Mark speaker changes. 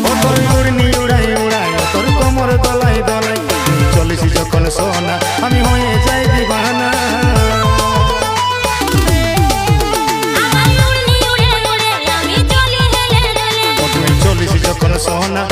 Speaker 1: ও তোর ঘূর্ণি উড়াই উড়াই তোর কোমর দলাই দলাই চলিস যখন সোনা আমি হয়ে যাই দিবানা চলিস যখন সোনা